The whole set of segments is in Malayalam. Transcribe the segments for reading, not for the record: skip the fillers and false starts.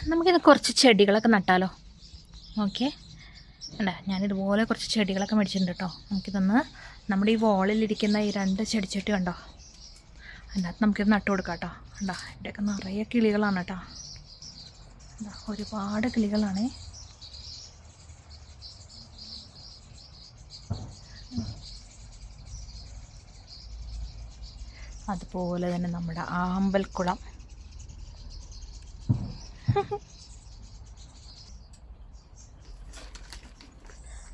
നമുക്കിത് കുറച്ച് ചെടികളൊക്കെ നട്ടാലോ? ഓക്കെ, അല്ല ഞാനിതുപോലെ കുറച്ച് ചെടികളൊക്കെ മേടിച്ചിട്ടുണ്ട് കേട്ടോ. നമുക്കിതൊന്ന് നമ്മുടെ ഈ വോളിലിരിക്കുന്ന ഈ 2 ചെടിച്ചട്ടി കണ്ടോ, അതിനകത്ത് നമുക്കിത് നട്ടു കൊടുക്കാം കേട്ടോ. കണ്ടോ, ഇവിടെയൊക്കെ നിറയെ കിളികളാണ് കേട്ടോ. ഒരുപാട് കിളികളാണ്. അതുപോലെ തന്നെ നമ്മുടെ ആമ്പൽക്കുളം.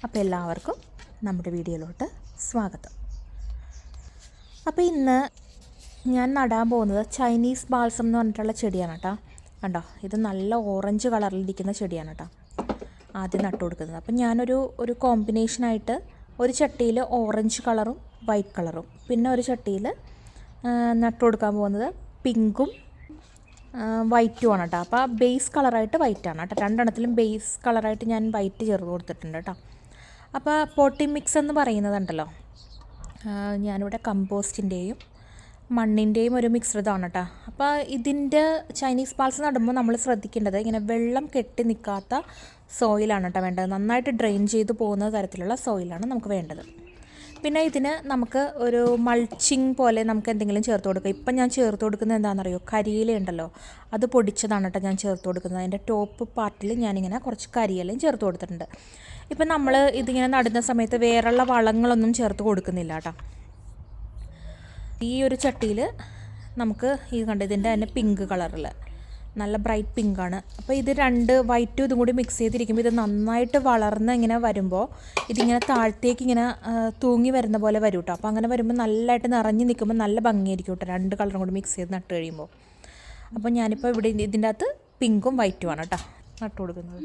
അപ്പോൾ എല്ലാവർക്കും നമ്മുടെ വീഡിയോയിലോട്ട് സ്വാഗതം. അപ്പോൾ ഇന്ന് ഞാൻ നടാൻ പോകുന്നത് ചൈനീസ് ബാൽസം എന്ന് പറഞ്ഞിട്ടുള്ള ചെടിയാണ് കേട്ടോ. കണ്ടോ, ഇത് നല്ല ഓറഞ്ച് കളറിലിരിക്കുന്ന ചെടിയാണ് കേട്ടോ. ആദ്യം നട്ടു കൊടുക്കുന്നത്. അപ്പം ഞാനൊരു കോമ്പിനേഷനായിട്ട് ഒരു ചട്ടിയിൽ ഓറഞ്ച് കളറും വൈറ്റ് കളറും, പിന്നെ ഒരു ചട്ടിയിൽ നട്ടു കൊടുക്കാൻ പോകുന്നത് പിങ്കും വൈറ്റുമാണ് കേട്ടോ. അപ്പോൾ ബേസ് കളറായിട്ട് വൈറ്റാണ് കേട്ടോ. രണ്ടെണ്ണത്തിലും ബേസ് കളറായിട്ട് ഞാൻ വൈറ്റ് ചേർത്ത് കൊടുത്തിട്ടുണ്ട് കേട്ടോ. അപ്പോൾ പോട്ടി മിക്സ് എന്ന് പറയുന്നതുണ്ടല്ലോ, ഞാനിവിടെ കമ്പോസ്റ്റിൻ്റെയും മണ്ണിൻ്റെയും ഒരു മിശ്രിതമാണ് കേട്ടോ. അപ്പോൾ ഇതിൻ്റെ ചൈനീസ് ബാൽസം നടുമ്പോൾ നമ്മൾ ശ്രദ്ധിക്കേണ്ടത് ഇങ്ങനെ വെള്ളം കെട്ടി നിൽക്കാത്ത സോയിലാണ് കേട്ടോ വേണ്ടത്. നന്നായിട്ട് ഡ്രെയിൻ ചെയ്ത് പോകുന്ന തരത്തിലുള്ള സോയിലാണ് നമുക്ക് വേണ്ടത്. പിന്നെ ഇതിന് നമുക്ക് ഒരു മൾച്ചിങ് പോലെ നമുക്ക് എന്തെങ്കിലും ചേർത്ത് കൊടുക്കുക. ഇപ്പം ഞാൻ ചേർത്ത് കൊടുക്കുന്നത് എന്താണെന്നറിയോ? കരിയില ഉണ്ടല്ലോ, അത് പൊടിച്ചതാണ് കേട്ടോ ഞാൻ ചേർത്ത് കൊടുക്കുന്നത്. അതിൻ്റെ ടോപ്പ് പാർട്ടിൽ ഞാനിങ്ങനെ കുറച്ച് കരിയിലയും ചേർത്ത് കൊടുത്തിട്ടുണ്ട്. ഇപ്പം നമ്മൾ ഇതിങ്ങനെ നടുന്ന സമയത്ത് വേറെയുള്ള വളങ്ങളൊന്നും ചേർത്ത് കൊടുക്കുന്നില്ല കേട്ടോ. ഈ ഒരു ചട്ടിയിൽ നമുക്ക് ഈ കണ്ട ഇതിൻ്റെ തന്നെ പിങ്ക് കളറിൽ നല്ല ബ്രൈറ്റ് പിങ്കാണ്. അപ്പോൾ ഇത് 2 വൈറ്റും ഇതും കൂടി മിക്സ് ചെയ്തിരിക്കുമ്പോൾ ഇത് നന്നായിട്ട് വളർന്ന് ഇങ്ങനെ വരുമ്പോൾ ഇതിങ്ങനെ താഴത്തേക്ക് ഇങ്ങനെ തൂങ്ങി വരുന്ന പോലെ വരും കേട്ടോ. അപ്പോൾ അങ്ങനെ വരുമ്പോൾ നല്ലതായിട്ട് നിറഞ്ഞ് നിൽക്കുമ്പോൾ നല്ല ഭംഗിയായിരിക്കും കേട്ടോ, 2 കളറും കൂടി മിക്സ് ചെയ്ത് നട്ട് കഴിയുമ്പോൾ. അപ്പോൾ ഞാനിപ്പോൾ ഇവിടെ ഇതിൻ്റെ അകത്ത് പിങ്കും വൈറ്റുമാണ് കേട്ടോ നട്ട് കൊടുക്കുന്നത്.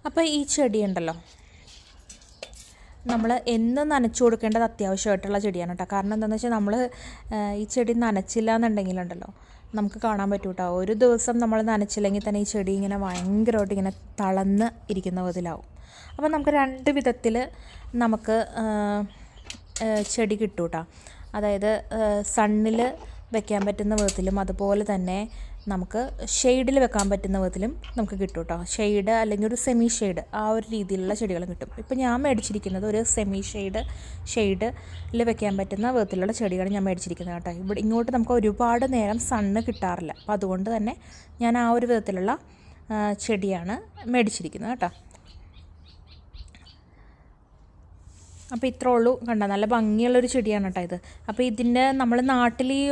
അപ്പോൾ ഈ ചെടി ഉണ്ടല്ലോ, നമ്മൾ എന്ന് നനച്ചു കൊടുക്കേണ്ടത് അത്യാവശ്യമായിട്ടുള്ള ചെടിയാണ് കേട്ടോ. കാരണം എന്താണെന്ന് വെച്ചാൽ നമ്മൾ ഈ ചെടി നനച്ചില്ല എന്നുണ്ടെങ്കിലുണ്ടല്ലോ നമുക്ക് കാണാൻ പറ്റും കേട്ടോ. ഒരു ദിവസം നമ്മൾ നനച്ചില്ലെങ്കിൽ തന്നെ ഈ ചെടി ഇങ്ങനെ ഭയങ്കരമായിട്ട് ഇങ്ങനെ തളർന്ന് ഇരിക്കുന്ന വിധത്തിലാവും. അപ്പോൾ നമുക്ക് 2 വിധത്തിൽ നമുക്ക് ചെടി കിട്ടും കേട്ടോ. അതായത് സണ്ണിൽ വെക്കാൻ പറ്റുന്ന വിധത്തിലും അതുപോലെ തന്നെ നമുക്ക് ഷെയ്ഡിൽ വെക്കാൻ പറ്റുന്ന വിധത്തിലും നമുക്ക് കിട്ടും കേട്ടോ. ഷെയ്ഡ് അല്ലെങ്കിൽ ഒരു സെമി ഷെയ്ഡ്, ആ ഒരു രീതിയിലുള്ള ചെടികളും കിട്ടും. ഇപ്പം ഞാൻ മേടിച്ചിരിക്കുന്നത് ഒരു സെമി ഷെയ്ഡിൽ വെക്കാൻ പറ്റുന്ന വിധത്തിലുള്ള ചെടികൾ ഞാൻ മേടിച്ചിരിക്കുന്നത് കേട്ടോ. ഇവിടെ ഇങ്ങോട്ട് നമുക്ക് ഒരുപാട് നേരം സണ്ണ് കിട്ടാറില്ല. അപ്പോൾ അതുകൊണ്ട് തന്നെ ഞാൻ ആ ഒരു വിധത്തിലുള്ള ചെടിയാണ് മേടിച്ചിരിക്കുന്നത് കേട്ടോ. അപ്പോൾ ഇത്രേ ഉള്ളൂ. കണ്ട, നല്ല ഭംഗിയുള്ളൊരു ചെടിയാണ് കേട്ടോ ഇത്. അപ്പോൾ ഇതിൻ്റെ നമ്മൾ നാട്ടിൽ ഈ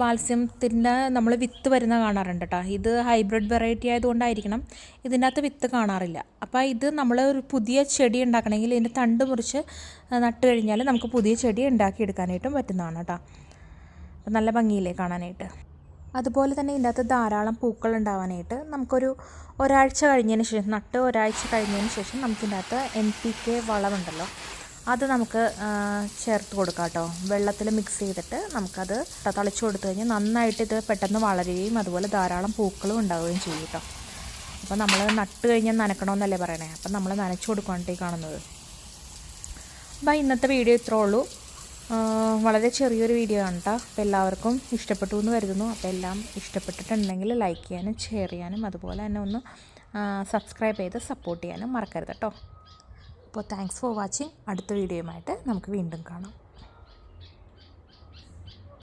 ബാൽസ്യത്തിൻ്റെ നമ്മൾ വിത്ത് വരുന്ന കാണാറുണ്ട് കേട്ടോ. ഇത് ഹൈബ്രിഡ് വെറൈറ്റി ആയതുകൊണ്ടായിരിക്കണം ഇതിൻ്റെ അകത്ത് വിത്ത് കാണാറില്ല. അപ്പോൾ ഇത് നമ്മൾ ഒരു പുതിയ ചെടി ഉണ്ടാക്കണമെങ്കിൽ ഇതിൻ്റെ തണ്ട് മുറിച്ച് നട്ട് കഴിഞ്ഞാൽ നമുക്ക് പുതിയ ചെടി ഉണ്ടാക്കിയെടുക്കാനായിട്ടും പറ്റുന്നതാണ് കേട്ടോ. അപ്പോൾ നല്ല ഭംഗിയില്ലേ കാണാനായിട്ട്. അതുപോലെ തന്നെ ഇതിൻ്റെ അകത്ത് ധാരാളം പൂക്കൾ ഉണ്ടാവാനായിട്ട് നമുക്കൊരു ഒരാഴ്ച കഴിഞ്ഞതിന് ശേഷം, നട്ട് ഒരാഴ്ച കഴിഞ്ഞതിന് ശേഷം നമുക്കിതിൻ്റെ അകത്ത് NPK വളമുണ്ടല്ലോ, അത് നമുക്ക് ചേർത്ത് കൊടുക്കാം കേട്ടോ. വെള്ളത്തിൽ മിക്സ് ചെയ്തിട്ട് നമുക്കത് തളിച്ചു കൊടുത്തു കഴിഞ്ഞാൽ നന്നായിട്ട് ഇത് പെട്ടെന്ന് വളരുകയും അതുപോലെ ധാരാളം പൂക്കളും ഉണ്ടാവുകയും ചെയ്യും കേട്ടോ. അപ്പോൾ നമ്മൾ നട്ട് കഴിഞ്ഞാൽ നനയ്ക്കണമെന്നല്ലേ പറയണേ. അപ്പം നമ്മൾ നനച്ചു കൊടുക്കുകയാണ് ഈ കാണുന്നത്. അപ്പോൾ ഇന്നത്തെ വീഡിയോ ഇത്രേ ഉള്ളൂ. വളരെ ചെറിയൊരു വീഡിയോ ആണ് കേട്ടോ. അപ്പോൾ എല്ലാവർക്കും ഇഷ്ടപ്പെട്ടു എന്ന് കരുതുന്നു. അപ്പോൾ എല്ലാം ഇഷ്ടപ്പെട്ടിട്ടുണ്ടെങ്കിൽ ലൈക്ക് ചെയ്യാനും ഷെയർ ചെയ്യാനും അതുപോലെ തന്നെ ഒന്ന് സബ്സ്ക്രൈബ് ചെയ്ത് സപ്പോർട്ട് ചെയ്യാനും മറക്കരുത് കേട്ടോ. അപ്പോൾ താങ്ക്സ് ഫോർ വാച്ചിങ്. അടുത്ത വീഡിയോയുമായിട്ട് നമുക്ക് വീണ്ടും കാണാം.